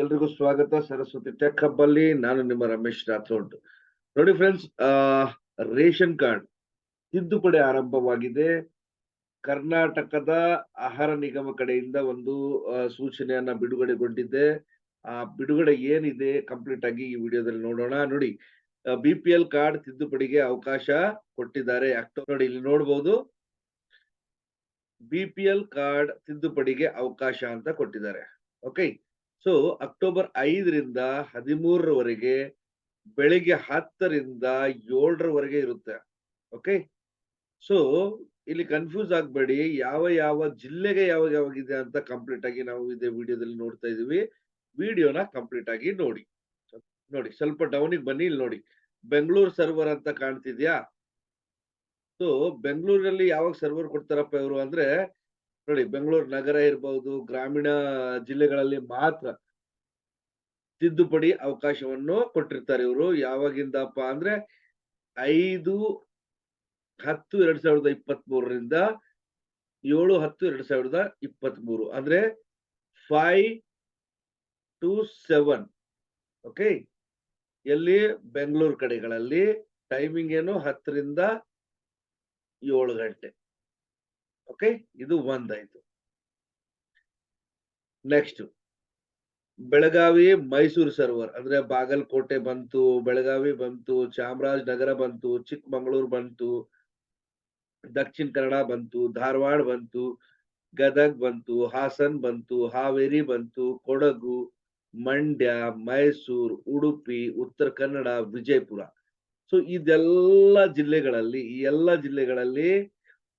ಎಲ್ರಿಗೂ ಸ್ವಾಗತ Saraswati tech hub ಅಲ್ಲಿ. ನಾನು ನಿಮ್ಮ ರಮೇಶ್ ರಾಥೋಡ್. ನೋಡಿ ಫ್ರೆಂಡ್ಸ್, ರೇಷನ್ ಕಾರ್ಡ್ ತಿದ್ದುಪಡಿ ಆರಂಭವಾಗಿದೆ. ಕರ್ನಾಟಕದ ಆಹಾರ ನಿಗಮ ಕಡೆಯಿಂದ ಒಂದು ಸೂಚನೆಯನ್ನ ಬಿಡುಗಡೆಗೊಂಡಿದೆ. ಆ ಬಿಡುಗಡೆ ಏನಿದೆ ಕಂಪ್ಲೀಟ್ ಆಗಿ ಈ ವಿಡಿಯೋದಲ್ಲಿ ನೋಡೋಣ. ನೋಡಿ, BPL ಕಾರ್ಡ್ ತಿದ್ದುಪಡಿಗೆ ಅವಕಾಶ ಕೊಟ್ಟಿದ್ದಾರೆ. ನೋಡಿ, ಇಲ್ಲಿ ನೋಡಬಹುದು, BPL ಕಾರ್ಡ್ ತಿದ್ದುಪಡಿಗೆ ಅವಕಾಶ ಅಂತ ಕೊಟ್ಟಿದ್ದಾರೆ. ಓಕೆ, ಸೊ ಅಕ್ಟೋಬರ್ 5ರಿಂದ 13ರವರೆಗೆ ಬೆಳಿಗ್ಗೆ 10ರಿಂದ 7ರವರೆಗೆ ಇರುತ್ತೆ. ಓಕೆ, ಸೊ ಇಲ್ಲಿ ಕನ್ಫ್ಯೂಸ್ ಆಗ್ಬೇಡಿ, ಯಾವ ಯಾವ ಜಿಲ್ಲೆಗೆ ಯಾವಾಗಿದೆ ಅಂತ ಕಂಪ್ಲೀಟ್ ಆಗಿ ನಾವು ಇದೇ ವಿಡಿಯೋದಲ್ಲಿ ನೋಡ್ತಾ ಇದೀವಿ. ವಿಡಿಯೋನ ಕಂಪ್ಲೀಟ್ ಆಗಿ ನೋಡಿ. ನೋಡಿ, ಸ್ವಲ್ಪ ಡೌನಿಗೆ ಬನ್ನಿ. ಇಲ್ಲಿ ನೋಡಿ, ಬೆಂಗಳೂರು ಸರ್ವರ್ ಅಂತ ಕಾಣ್ತಿದ್ಯಾ? ಸೊ ಬೆಂಗಳೂರಲ್ಲಿ ಯಾವಾಗ ಸರ್ವರ್ ಕೊಡ್ತಾರಪ್ಪ ಇವರು ಅಂದ್ರೆ, ನೋಡಿ, ಬೆಂಗಳೂರು ನಗರ ಇರಬಹುದು, ಗ್ರಾಮೀಣ ಜಿಲ್ಲೆಗಳಲ್ಲಿ ಮಾತ್ರ ತಿದ್ದುಪಡಿ ಅವಕಾಶವನ್ನು ಕೊಟ್ಟಿರ್ತಾರೆ ಇವರು. ಯಾವಾಗಿಂದಪ್ಪ ಅಂದ್ರೆ 5/10/2023ರಿಂದ 7/10/2023, ಅಂದ್ರೆ 5 to 7. ಓಕೆ, ಎಲ್ಲಿ ಬೆಂಗಳೂರು ಕಡೆಗಳಲ್ಲಿ ಟೈಮಿಂಗ್ ಏನು 10ರಿಂದ 7 ಗಂಟೆ. ಓಕೆ, ಇದು ಒಂದಾಯ್ತು. ನೆಕ್ಸ್ಟ್ ಬೆಳಗಾವಿ ಮೈಸೂರು ಸರ್ವರ್ ಅಂದ್ರೆ ಬಾಗಲಕೋಟೆ ಬಂತು, ಬೆಳಗಾವಿ ಬಂತು, ಚಾಮರಾಜನಗರ ಬಂತು, ಚಿಕ್ಕಮಗಳೂರು ಬಂತು, ದಕ್ಷಿಣ ಕನ್ನಡ ಬಂತು, ಧಾರವಾಡ ಬಂತು, ಗದಗ್ ಬಂತು, ಹಾಸನ್ ಬಂತು, ಹಾವೇರಿ ಬಂತು, ಕೊಡಗು, ಮಂಡ್ಯ, ಮೈಸೂರು, ಉಡುಪಿ, ಉತ್ತರ ಕನ್ನಡ, ವಿಜಯಪುರ. ಸೊ ಈ ಎಲ್ಲ ಜಿಲ್ಲೆಗಳಲ್ಲಿ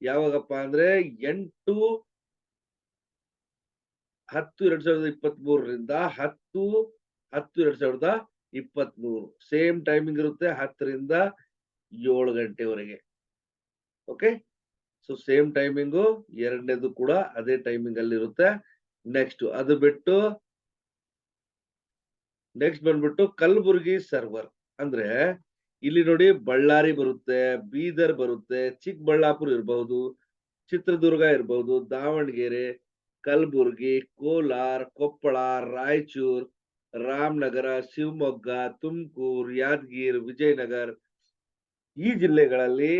ಯಾವಾಗಪ್ಪ ಅಂದ್ರೆ 8/10/2023ರಿಂದ 10/10/2023 ಸೇಮ್ ಟೈಮಿಂಗ್ ಇರುತ್ತೆ, 10ರಿಂದ 7 ಗಂಟೆವರೆಗೆ. ಓಕೆ, ಸೊ ಸೇಮ್ ಟೈಮಿಂಗು ಎರಡನೇದು ಕೂಡ ಅದೇ ಟೈಮಿಂಗ್ ಅಲ್ಲಿ ಇರುತ್ತೆ. ನೆಕ್ಸ್ಟ್ ಬಂದ್ಬಿಟ್ಟು ಕಲಬುರಗಿ ಸರ್ವರ್ ಅಂದ್ರೆ ಇಲ್ಲಿ ನೋಡಿ, ಬಳ್ಳಾರಿ ಬರುತ್ತೆ, ಬೀದರ್ ಬರುತ್ತೆ, ಚಿಕ್ಕಬಳ್ಳಾಪುರ ಇರಬಹುದು, ಚಿತ್ರದುರ್ಗ ಇರಬಹುದು, ದಾವಣಗೆರೆ, ಕಲಬುರಗಿ, ಕೋಲಾರ, ಕೊಪ್ಪಳ, ರಾಯಚೂರು, ರಾಮನಗರ, ಶಿವಮೊಗ್ಗ, ತುಮಕೂರು, ಯಾದಗಿರಿ, ವಿಜಯನಗರ ಈ ಜಿಲ್ಲೆಗಳಲ್ಲಿ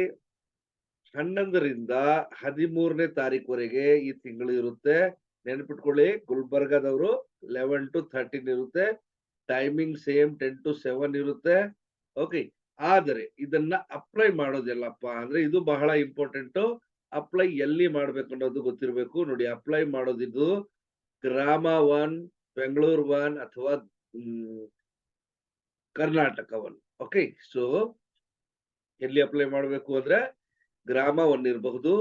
11ರಿಂದ 13ನೇ ತಾರೀಕುವರೆಗೆ ಈ ತಿಂಗಳು ಇರುತ್ತೆ. ನೆನಪಿಟ್ಕೊಳ್ಳಿ, ಗುಲ್ಬರ್ಗಾದವರು 11 to 13 ಇರುತ್ತೆ. ಟೈಮಿಂಗ್ ಸೇಮ್ 10 to 7 ಇರುತ್ತೆ. ಓಕೆ, ಆದರೆ ಇದನ್ನ ಅಪ್ಲೈ ಮಾಡೋದೆಲ್ಲಪ್ಪ ಅಂದ್ರೆ ಇದು ಬಹಳ ಇಂಪಾರ್ಟೆಂಟ್. ಅಪ್ಲೈ ಎಲ್ಲಿ ಮಾಡ್ಬೇಕು ಅನ್ನೋದು ಗೊತ್ತಿರಬೇಕು. ನೋಡಿ, ಅಪ್ಲೈ ಮಾಡೋದಿದ್ದು ಗ್ರಾಮ 1, ಬೆಂಗಳೂರು 1 ಅಥವಾ ಕರ್ನಾಟಕ 1. ಓಕೆ, ಸೊ ಎಲ್ಲಿ ಅಪ್ಲೈ ಮಾಡಬೇಕು ಅಂದ್ರೆ ಗ್ರಾಮ 1 ಇರಬಹುದು,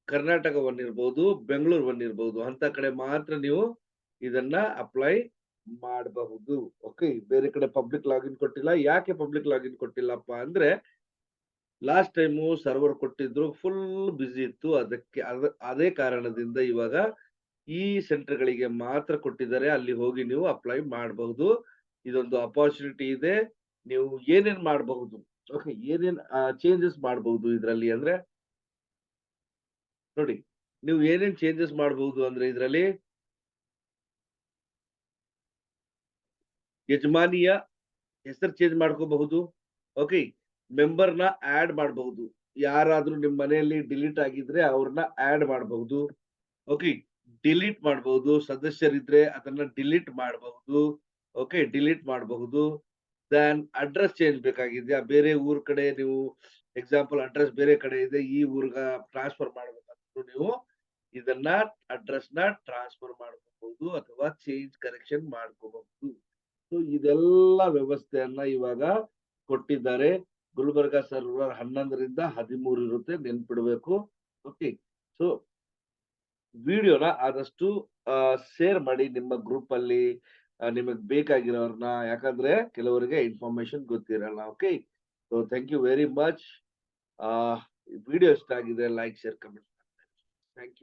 ಕರ್ನಾಟಕ 1 ಇರಬಹುದು, ಬೆಂಗಳೂರು 1 ಇರಬಹುದು, ಅಂತ ಕಡೆ ಮಾತ್ರ ನೀವು ಇದನ್ನ ಅಪ್ಲೈ ಮಾಡಬಹುದು. ಓಕೆ, ಬೇರೆ ಕಡೆ ಪಬ್ಲಿಕ್ ಲಾಗಿನ್ ಕೊಟ್ಟಿಲ್ಲ. ಯಾಕೆ ಪಬ್ಲಿಕ್ ಲಾಗಿನ್ ಕೊಟ್ಟಿಲ್ಲಪ್ಪ ಅಂದ್ರೆ, ಲಾಸ್ಟ್ ಟೈಮು ಸರ್ವರ್ ಕೊಟ್ಟಿದ್ರು, ಫುಲ್ ಬಿಸಿ ಇತ್ತು. ಅದೇ ಕಾರಣದಿಂದ ಇವಾಗ ಈ ಸೆಂಟರ್ಗಳಿಗೆ ಮಾತ್ರ ಕೊಟ್ಟಿದ್ದಾರೆ. ಅಲ್ಲಿ ಹೋಗಿ ನೀವು ಅಪ್ಲೈ ಮಾಡಬಹುದು. ಇದೊಂದು ಅಪಾರ್ಚುನಿಟಿ ಇದೆ. ನೀವು ಏನೇನ್ ಮಾಡಬಹುದು, ಓಕೆ, ಏನೇನ್ ಚೇಂಜಸ್ ಮಾಡಬಹುದು ಇದರಲ್ಲಿ ಅಂದ್ರೆ, ನೋಡಿ, ನೀವು ಏನೇನ್ ಚೇಂಜಸ್ ಮಾಡಬಹುದು ಅಂದ್ರೆ ಇದರಲ್ಲಿ ಯಜಮಾನಿಯ ಹೆಸರು ಚೇಂಜ್ ಮಾಡ್ಕೋಬಹುದು. ಓಕೆ, ಮೆಂಬರ್ನ ಆಡ್ ಮಾಡಬಹುದು. ಯಾರಾದ್ರೂ ನಿಮ್ಮ ಮನೆಯಲ್ಲಿ ಡಿಲೀಟ್ ಆಗಿದ್ರೆ ಅವ್ರನ್ನ ಆಡ್ ಮಾಡಬಹುದು. ಓಕೆ, ಡಿಲೀಟ್ ಮಾಡಬಹುದು. ಸದಸ್ಯರಿದ್ರೆ ಅದನ್ನ ಡಿಲೀಟ್ ಮಾಡಬಹುದು. ಓಕೆ, ಡಿಲೀಟ್ ಮಾಡಬಹುದು. ದೆನ್ ಅಡ್ರೆಸ್ ಚೇಂಜ್ ಬೇಕಾಗಿದ್ಯಾ, ಬೇರೆ ಊರ್ ಕಡೆ ನೀವು ಎಕ್ಸಾಂಪಲ್ ಅಡ್ರೆಸ್ ಬೇರೆ ಕಡೆ ಇದೆ, ಈ ಊರ್ಗ ಟ್ರಾನ್ಸ್ಫರ್ ಮಾಡ್ಬೇಕಂದ್ರೂ ನೀವು ಇದನ್ನ ಅಡ್ರೆಸ್ ನ ಟ್ರಾನ್ಸ್ಫರ್ ಮಾಡ್ಕೋಬಹುದು ಅಥವಾ ಚೇಂಜ್ ಕರೆಕ್ಷನ್ ಮಾಡ್ಕೋಬಹುದು. ಸೊ ಇದೆಲ್ಲ ವ್ಯವಸ್ಥೆಯನ್ನ ಇವಾಗ ಕೊಟ್ಟಿದ್ದಾರೆ. ಗುಲ್ಬರ್ಗಾ ಸರ್ವರ್ 11ರಿಂದ 13 ಇರುತ್ತೆ, ನೆನ್ಪಿಡ್ಬೇಕು. ಓಕೆ, ಸೊ ವಿಡಿಯೋನ ಆದಷ್ಟು ಶೇರ್ ಮಾಡಿ ನಿಮ್ಮ ಗ್ರೂಪ್ ಅಲ್ಲಿ ನಿಮಗೆ ಬೇಕಾಗಿರೋರ್ನ, ಯಾಕಂದ್ರೆ ಕೆಲವರಿಗೆ ಇನ್ಫಾರ್ಮೇಶನ್ ಗೊತ್ತಿರಲ್ಲ. Okay, so thank you very much. Video ಇಷ್ಟ ಆಗಿದೆ, like, share, comment. Thank you.